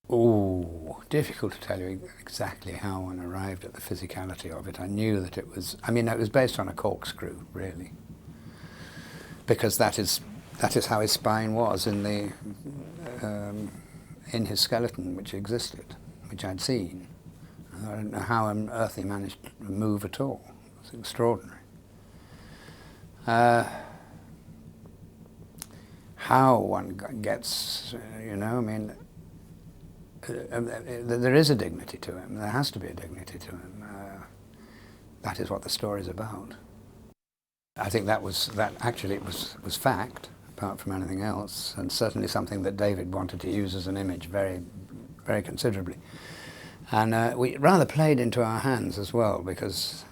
Oh, difficult to tell you exactly how one arrived at the physicality of it. I knew that it was, I mean, it was based on a corkscrew, really, because that is how his spine was in his skeleton, which existed, which I'd seen. I don't know how on earth he managed to move at all. It was extraordinary. How one gets, you know, I mean, there is a dignity to him. There has to be a dignity to him. That is what the story's about. I think that actually it was fact, apart from anything else, and certainly something that David wanted to use as an image very, very considerably. And we rather played into our hands as well, because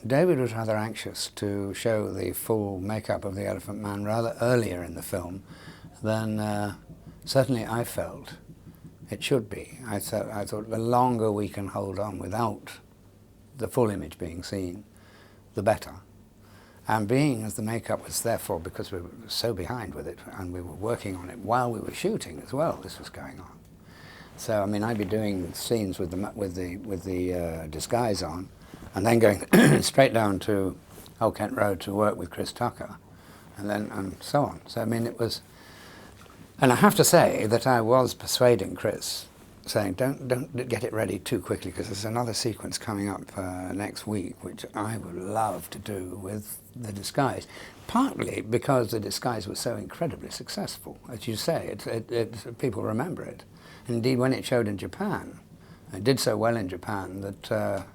David was rather anxious to show the full makeup of the Elephant Man rather earlier in the film than certainly I felt it should be. I thought the longer we can hold on without the full image being seen, the better. And being as the makeup was therefore, because we were so behind with it and we were working on it while we were shooting as well, this was going on. So I mean, I'd be doing scenes with the disguise on, and then going straight down to Old Kent Road to work with Chris Tucker, and so on. So I mean, it was, and I have to say that I was persuading Chris, saying, don't get it ready too quickly, because there's another sequence coming up next week, which I would love to do with the disguise. Partly because the disguise was so incredibly successful, as you say, people remember it. Indeed, when it showed in Japan, it did so well in Japan that,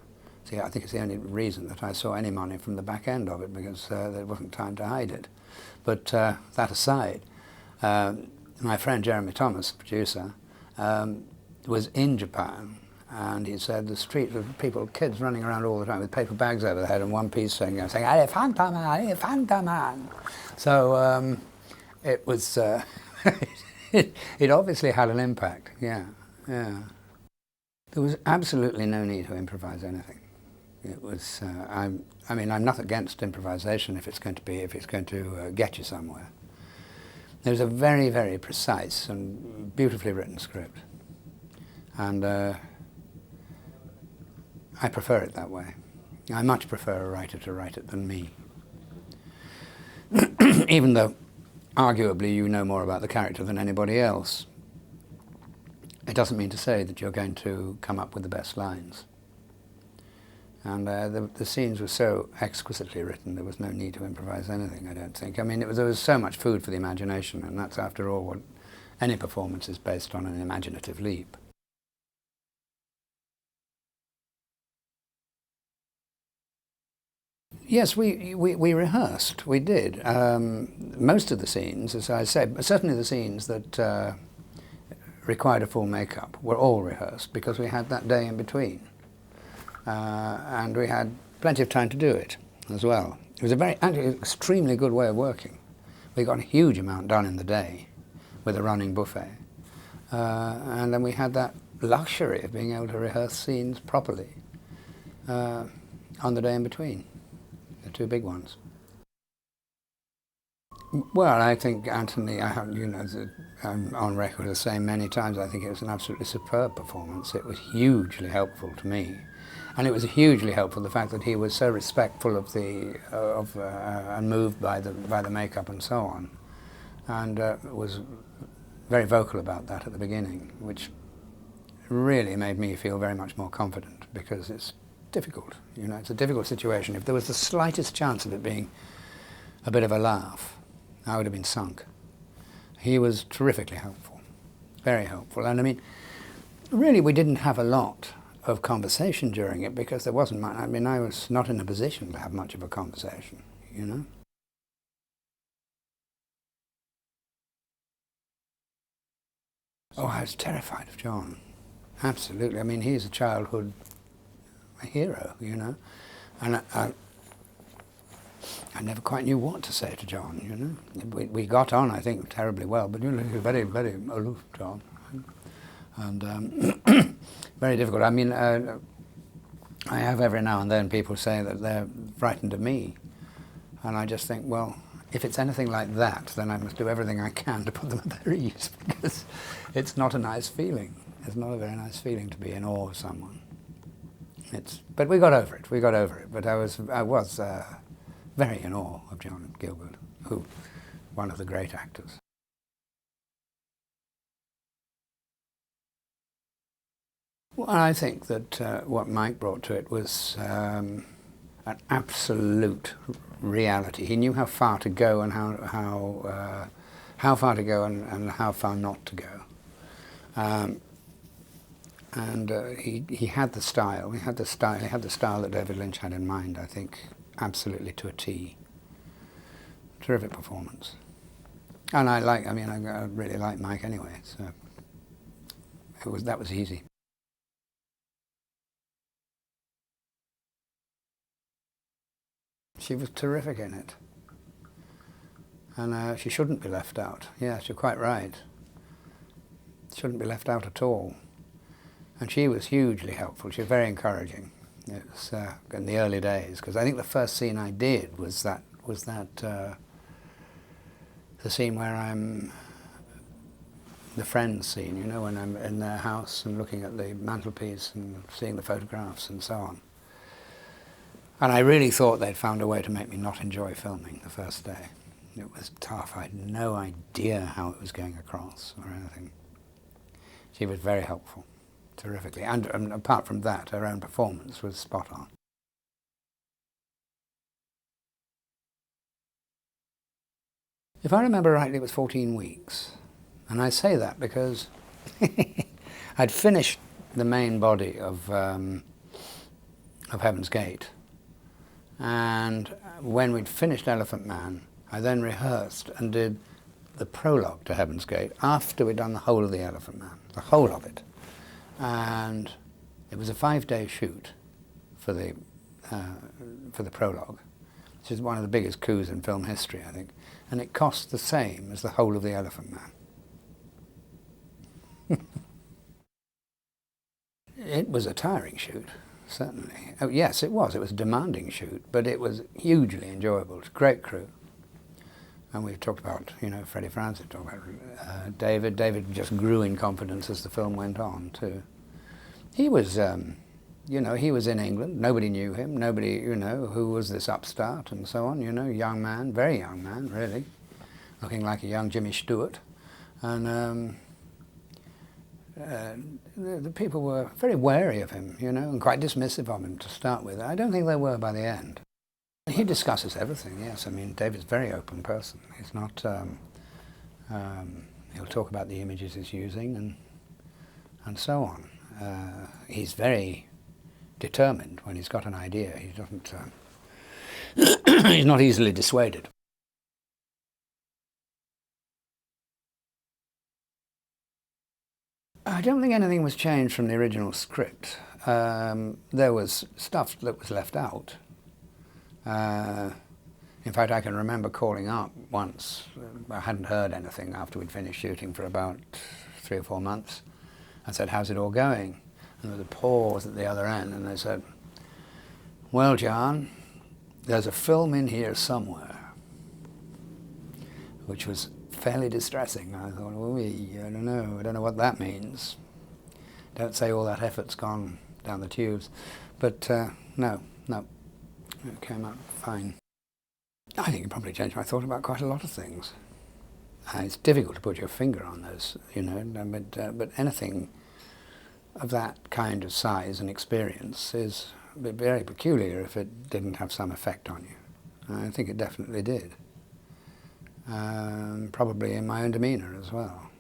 see, I think it's the only reason that I saw any money from the back end of it, because there wasn't time to hide it. But that aside, my friend Jeremy Thomas, producer, was in Japan, and he said the streets of people, kids running around all the time with paper bags over their head and one piece saying "Elefanta man, Elefanta man." So it was. It obviously had an impact. Yeah. There was absolutely no need to improvise anything. It was. I mean, I'm not against improvisation if it's going to get you somewhere. There's a very, very precise and beautifully written script, and I prefer it that way. I much prefer a writer to write it than me, even though arguably you know more about the character than anybody else. It doesn't mean to say that you're going to come up with the best lines. And the scenes were so exquisitely written, there was no need to improvise anything, I don't think. I mean, there was so much food for the imagination, and that's, after all, what any performance is based on, an imaginative leap. Yes, we rehearsed, we did. Most of the scenes, as I said, certainly the scenes that required a full makeup were all rehearsed, because we had that day in between. And we had plenty of time to do it as well. It was actually extremely good way of working. We got a huge amount done in the day with a running buffet. And then we had that luxury of being able to rehearse scenes properly on the day in between, the two big ones. Well, I think Anthony, I'm on record as saying many times, I think it was an absolutely superb performance. It was hugely helpful to me. And it was hugely helpful, the fact that he was so respectful of and moved by the makeup and so on, and was very vocal about that at the beginning, which really made me feel very much more confident, because it's difficult. You know, it's a difficult situation. If there was the slightest chance of it being a bit of a laugh, I would have been sunk. He was terrifically helpful, very helpful, and I mean, really, we didn't have a lot of conversation during it, because there wasn't much. I mean, I was not in a position to have much of a conversation, you know. Oh, I was terrified of John. Absolutely. I mean, he's a childhood hero, you know. And I never quite knew what to say to John, you know. We got on, I think, terribly well, but you know, he was very, very aloof, John. And very difficult. I mean, I have every now and then people say that they're frightened of me, and I just think, well, if it's anything like that, then I must do everything I can to put them at their ease, because it's not a nice feeling. It's not a very nice feeling to be in awe of someone. But we got over it. We got over it. But I was very in awe of John Gielgud, who, one of the great actors. Well, I think that what Mike brought to it was an absolute reality. He knew how far to go and how far to go and how far not to go. He had the style. He had the style that David Lynch had in mind, I think, absolutely to a T. Terrific performance. And I really like Mike anyway, so that was easy. She was terrific in it. And she shouldn't be left out. Yes, you're quite right. Shouldn't be left out at all. And she was hugely helpful. She was very encouraging. It was in the early days, because I think the first scene I did was the scene where I'm the Friends scene, you know, when I'm in their house and looking at the mantelpiece and seeing the photographs and so on. And I really thought they'd found a way to make me not enjoy filming the first day. It was tough. I had no idea how it was going across or anything. She was very helpful, terrifically. And apart from that, her own performance was spot on. If I remember rightly, it was 14 weeks. And I say that because I'd finished the main body of Heaven's Gate. And when we'd finished Elephant Man, I then rehearsed and did the prologue to Heaven's Gate after we'd done the whole of the Elephant Man, the whole of it. And it was a 5-day shoot for the prologue, which is one of the biggest coups in film history, I think. And it cost the same as the whole of the Elephant Man. It was a tiring shoot. Certainly. Oh, yes, it was. It was a demanding shoot, but it was hugely enjoyable. It was a great crew. And we've talked about, you know, Freddie Francis, talked about David. David just grew in confidence as the film went on, too. He was, you know, he was in England. Nobody knew him. Nobody, you know, who was this upstart and so on, you know, young man, very young man, really, looking like a young Jimmy Stewart. And the people were very wary of him, you know, and quite dismissive of him to start with. I don't think they were by the end. He discusses everything, yes. I mean, David's a very open person. He's not, he'll talk about the images he's using and so on. He's very determined when he's got an idea. He doesn't, he's not easily dissuaded. I don't think anything was changed from the original script. There was stuff that was left out. In fact, I can remember calling up once. I hadn't heard anything after we'd finished shooting for about 3 or 4 months. I said, "How's it all going?" And there was a pause at the other end, and they said, "Well, John, there's a film in here somewhere," which was fairly distressing. I thought, "Oh, I don't know what that means. Don't say all that effort's gone down the tubes." But no, it came out fine. I think it probably changed my thought about quite a lot of things. It's difficult to put your finger on those, you know, but anything of that kind of size and experience is very peculiar if it didn't have some effect on you. I think it definitely did. Probably in my own demeanour as well.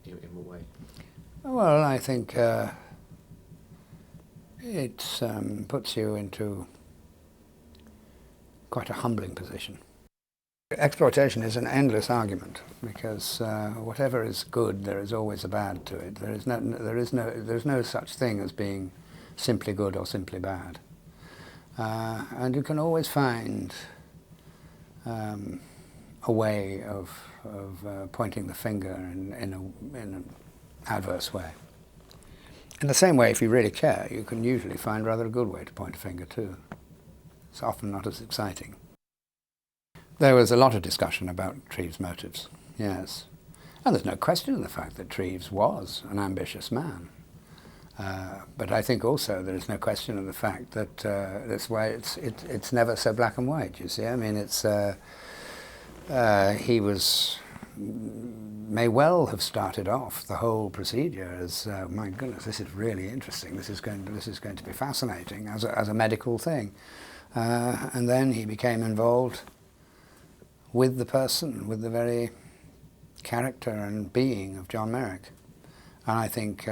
In what way? Well, I think it puts you into quite a humbling position. Exploitation is an endless argument because whatever is good, there is always a bad to it. There's no such thing as being simply good or simply bad, and you can always find a way of pointing the finger in an adverse way. In the same way, if you really care, you can usually find rather a good way to point a finger too. It's often not as exciting. There was a lot of discussion about Treves' motives, yes. And there's no question of the fact that Treves was an ambitious man. But I think also there is no question of the fact that that's why it's never so black and white, you see. I mean, he may well have started off the whole procedure as, my goodness, this is really interesting, this is going to be fascinating as a medical thing. And then he became involved with the person, with the very character and being of John Merrick. And I think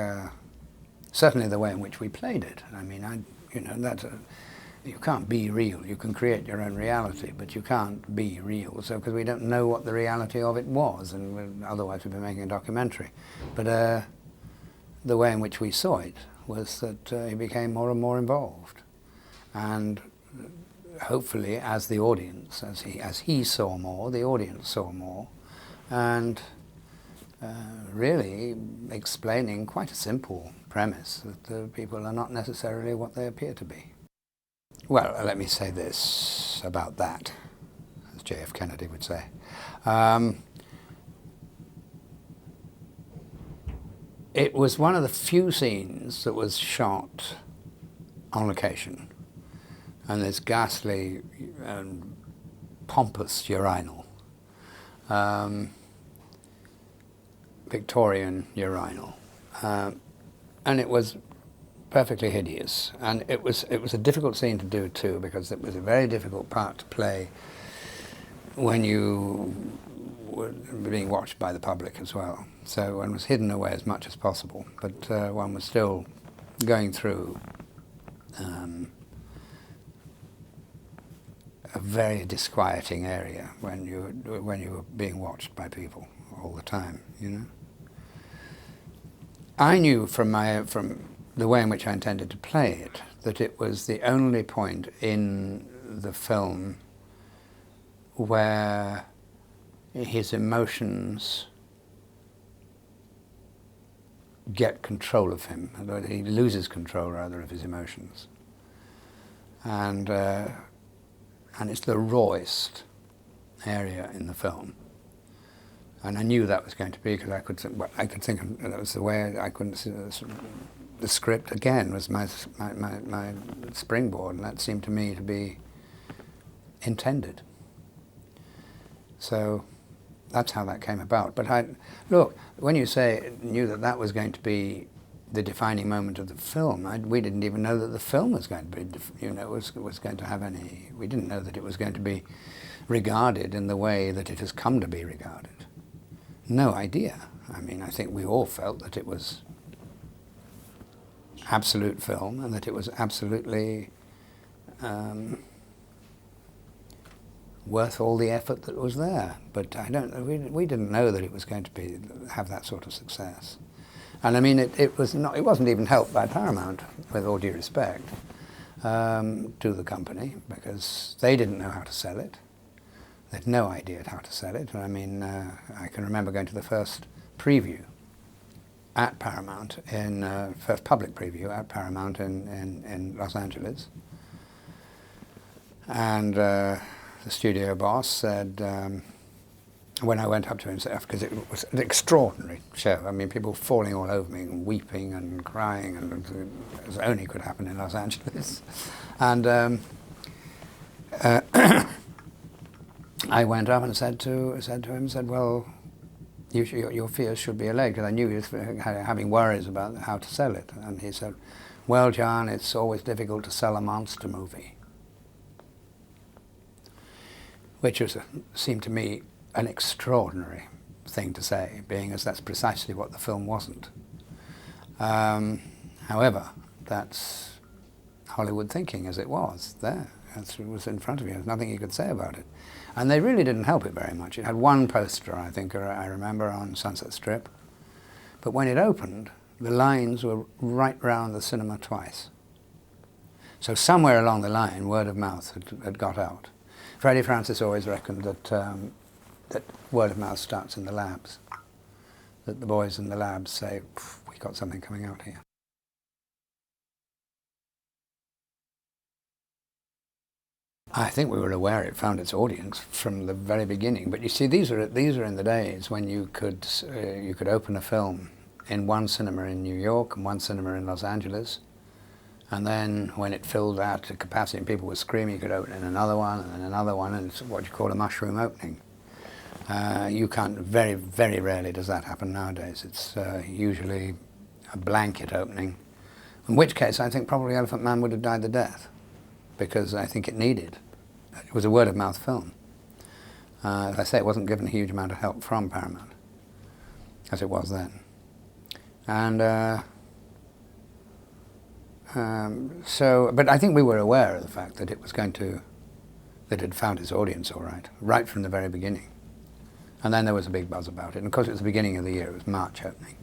certainly the way in which we played it. I mean, you can't be real. You can create your own reality, but you can't be real. So, because we don't know what the reality of it was, and otherwise we'd be making a documentary. But the way in which we saw it was that he became more and more involved, and hopefully, as the audience, as he saw more, the audience saw more, and really explaining quite a simple premise that the people are not necessarily what they appear to be. Well, let me say this about that, as J.F. Kennedy would say. It was one of the few scenes that was shot on location, and this ghastly and pompous urinal, Victorian urinal, and it was perfectly hideous, and it was a difficult scene to do too, because it was a very difficult part to play when you were being watched by the public as well. So one was hidden away as much as possible, but one was still going through a very disquieting area when you were being watched by people all the time, you know. I knew from the way in which I intended to play it that it was the only point in the film where his emotions get control of him, he loses control rather of his emotions, and it's the rawest area in the film. And I knew that was going to be, because I could think of, that was the way I couldn't see the script again was my springboard, and that seemed to me to be intended. So that's how that came about. But look, when you say knew that that was going to be the defining moment of the film, we didn't even know that the film was going to be, was going to have any. We didn't know that it was going to be regarded in the way that it has come to be regarded. No idea. I mean, I think we all felt that it was absolute film, and that it was absolutely worth all the effort that was there. But we didn't know that it was going to have that sort of success. And I mean, it wasn't even helped by Paramount, with all due respect to the company, because they didn't know how to sell it. They had no idea how to sell it. I mean, I can remember going to the first preview at Paramount, first public preview at Paramount in Los Angeles. And the studio boss said, when I went up to him, because it was an extraordinary show. I mean, people falling all over me and weeping and crying, and as only could happen in Los Angeles. And I went up and said to him, well, your fears should be allayed, because I knew he was having worries about how to sell it. And he said, well, John, it's always difficult to sell a monster movie. Which seemed to me an extraordinary thing to say, being as that's precisely what the film wasn't. However, that's Hollywood thinking, as it was there. It was in front of you. There's nothing you could say about it. And they really didn't help it very much. It had one poster, I think, I remember, on Sunset Strip. But when it opened, the lines were right round the cinema twice. So somewhere along the line, word of mouth had got out. Freddie Francis always reckoned that word of mouth starts in the labs, that the boys in the labs say, we got something coming out here. I think we were aware it found its audience from the very beginning. But you see, these are in the days when you could open a film in one cinema in New York and one cinema in Los Angeles, and then when it filled out to capacity and people were screaming, you could open in another one and then another one, and it's what you call a mushroom opening. You can't. Very, very rarely does that happen nowadays. It's usually a blanket opening. In which case, I think probably Elephant Man would have died the death, because I think it needed. It was a word-of-mouth film. As I say, it wasn't given a huge amount of help from Paramount, as it was then. And but I think we were aware of the fact that it was that it had found its audience all right from the very beginning. And then there was a big buzz about it. And of course, it was the beginning of the year. It was March opening.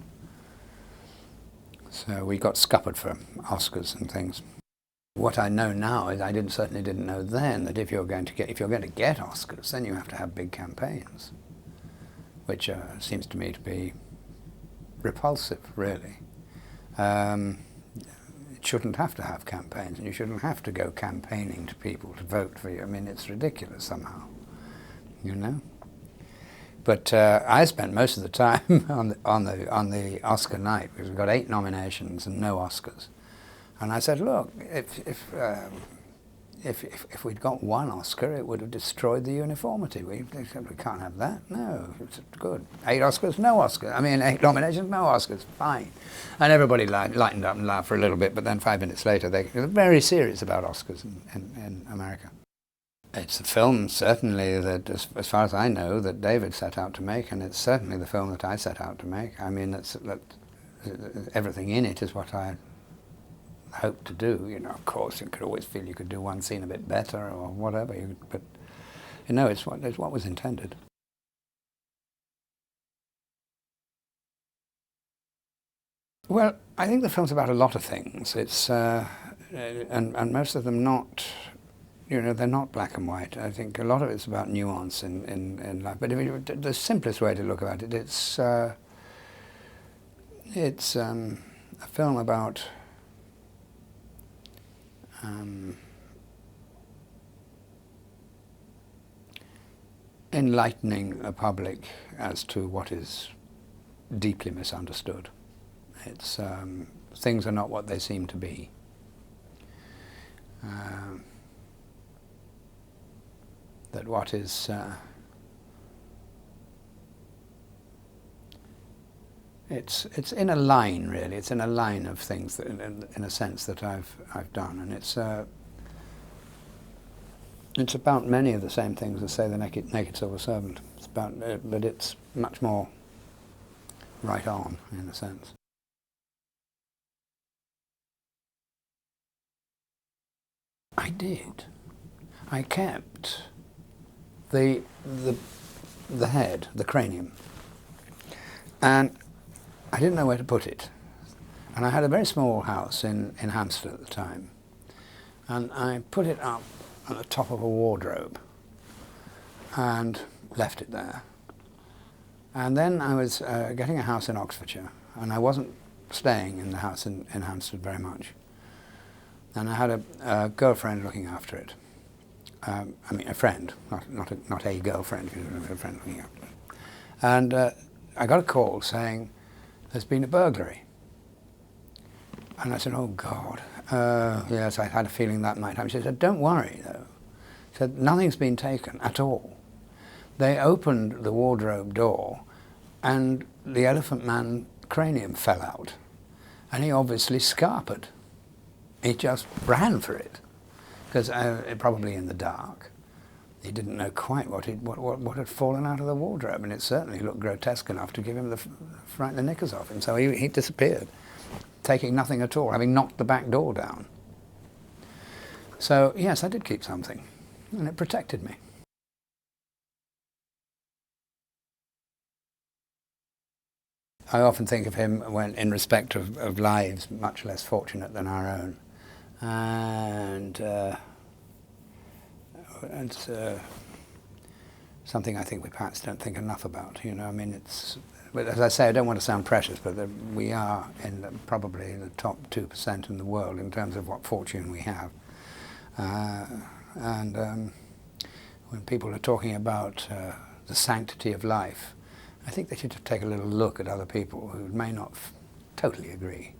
So we got scuppered for Oscars and things. What I know now is I certainly didn't know then that if you're going to get Oscars, then you have to have big campaigns, which seems to me to be repulsive, really. It shouldn't have to have campaigns, and you shouldn't have to go campaigning to people to vote for you. I mean, it's ridiculous somehow, you know. But I spent most of the time on the Oscar night, because we got 8 nominations and no Oscars. And I said, look, if we'd got 1 Oscar, it would have destroyed the uniformity. We can't have that. No, it's good. 8 Oscars, no Oscars. I mean, 8 nominations, no Oscars. Fine. And everybody lightened up and laughed for a little bit, but then 5 minutes later, they were very serious about Oscars in America. It's a film, certainly, that, as far as I know, that David set out to make, and it's certainly the film that I set out to make. I mean, everything in it is what I hoped to do. You know, of course, you could always feel you could do one scene a bit better or whatever, but you know, it's what was intended. Well, I think the film's about a lot of things. It's and most of them not. You know, they're not black and white. I think a lot of it's about nuance in life. But the simplest way to look at it, it's a film about enlightening a public as to what is deeply misunderstood. It's things are not what they seem to be. That what is it's in a line, really. It's in a line of things that, in a sense, that I've done, and it's about many of the same things as, say, the Naked Silver Servant. It's about, but it's much more right on, in a sense. I did. I kept the head, the cranium, and I didn't know where to put it. And I had a very small house in Hampstead at the time, and I put it up at the top of a wardrobe and left it there. And then I was getting a house in Oxfordshire, and I wasn't staying in the house in Hampstead very much. And I had a girlfriend looking after it. I mean, a friend, not a girlfriend, a friend looking after it. And I got a call saying, there's been a burglary. And I said, oh God. Yes, I had a feeling that might happen. She said, don't worry though. She said, nothing's been taken at all. They opened the wardrobe door and the Elephant Man cranium fell out. And he obviously scarpered. He just ran for it. Because probably in the dark, he didn't know quite what had fallen out of the wardrobe, and it certainly looked grotesque enough to give him frighten the knickers off him. So he disappeared, taking nothing at all, having knocked the back door down. So yes, I did keep something, and it protected me. I often think of him in respect of lives much less fortunate than our own. And it's something I think we perhaps don't think enough about. You know, I mean, but as I say, I don't want to sound precious, but we are probably in the top 2% in the world in terms of what fortune we have. And when people are talking about the sanctity of life, I think they should take a little look at other people who may not totally agree.